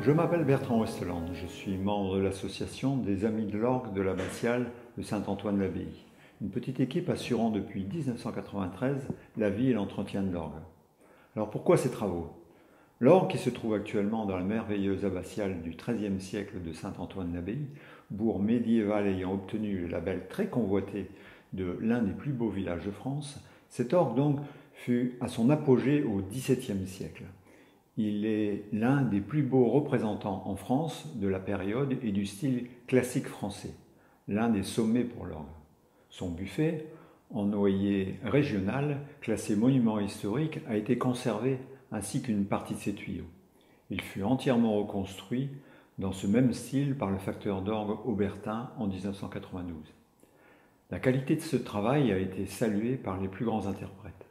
Je m'appelle Bertrand Westerland, je suis membre de l'association des Amis de l'Orgue de l'Abbatiale de Saint-Antoine-l'Abbaye, une petite équipe assurant depuis 1993 la vie et l'entretien de l'orgue. Alors pourquoi ces travaux? L'orgue, qui se trouve actuellement dans la merveilleuse abbatiale du XIIIe siècle de Saint-Antoine-l'Abbaye, bourg médiéval ayant obtenu le label très convoité de l'un des plus beaux villages de France, cet orgue donc fut à son apogée au XVIIe siècle. Il est l'un des plus beaux représentants en France de la période et du style classique français, l'un des sommets pour l'orgue. Son buffet, en noyer régional, classé monument historique, a été conservé ainsi qu'une partie de ses tuyaux. Il fut entièrement reconstruit dans ce même style par le facteur d'orgue Aubertin en 1992. La qualité de ce travail a été saluée par les plus grands interprètes.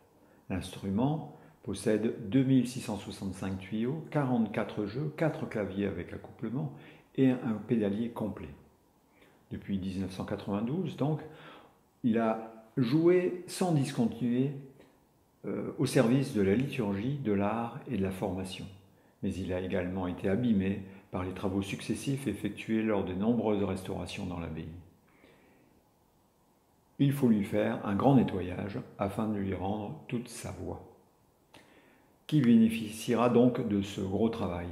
L'instrument possède 2665 tuyaux, 44 jeux, 4 claviers avec accouplement et un pédalier complet. Depuis 1992, donc, il a joué sans discontinuer au service de la liturgie, de l'art et de la formation. Mais il a également été abîmé par les travaux successifs effectués lors de nombreuses restaurations dans l'abbaye. Il faut lui faire un grand nettoyage afin de lui rendre toute sa voix. Qui bénéficiera donc de ce gros travail?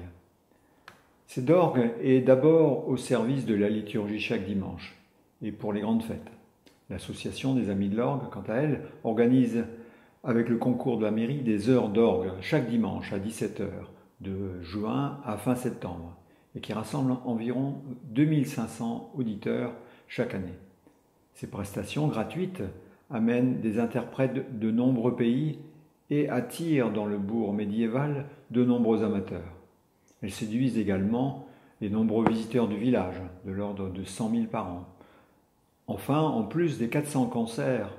Cet orgue est d'abord au service de la liturgie chaque dimanche et pour les grandes fêtes. L'association des Amis de l'Orgue, quant à elle, organise avec le concours de la mairie des heures d'orgue chaque dimanche à 17 h de juin à fin septembre et qui rassemble environ 2500 auditeurs chaque année. Ces prestations gratuites amènent des interprètes de nombreux pays et attirent dans le bourg médiéval de nombreux amateurs. Elles séduisent également les nombreux visiteurs du village, de l'ordre de 100 000 par an. Enfin, en plus des 400 concerts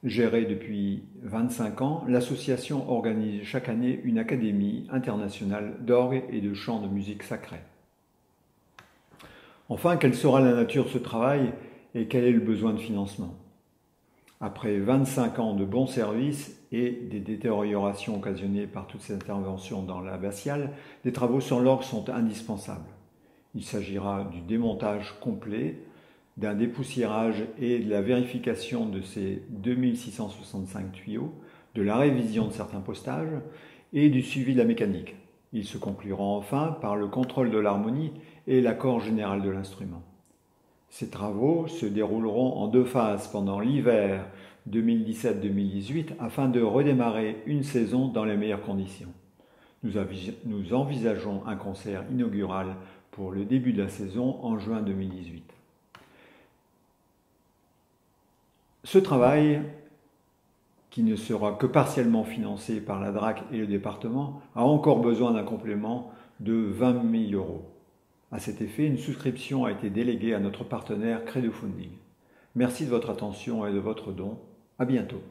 gérés depuis 25 ans, l'association organise chaque année une académie internationale d'orgue et de chant de musique sacrée. Enfin, quelle sera la nature de ce travail et quel est le besoin de financement? Après 25 ans de bons services et des détériorations occasionnées par toutes ces interventions dans l'abbatiale, des travaux sur l'orgue sont indispensables. Il s'agira du démontage complet, d'un dépoussiérage et de la vérification de ces 2665 tuyaux, de la révision de certains postages et du suivi de la mécanique. Ils se concluront enfin par le contrôle de l'harmonie et l'accord général de l'instrument. Ces travaux se dérouleront en 2 phases pendant l'hiver 2017-2018 afin de redémarrer une saison dans les meilleures conditions. Nous envisageons un concert inaugural pour le début de la saison en juin 2018. Ce travail, qui ne sera que partiellement financé par la DRAC et le département, a encore besoin d'un complément de 20 000 €. À cet effet, une souscription a été déléguée à notre partenaire Credo Funding. Merci de votre attention et de votre don. À bientôt.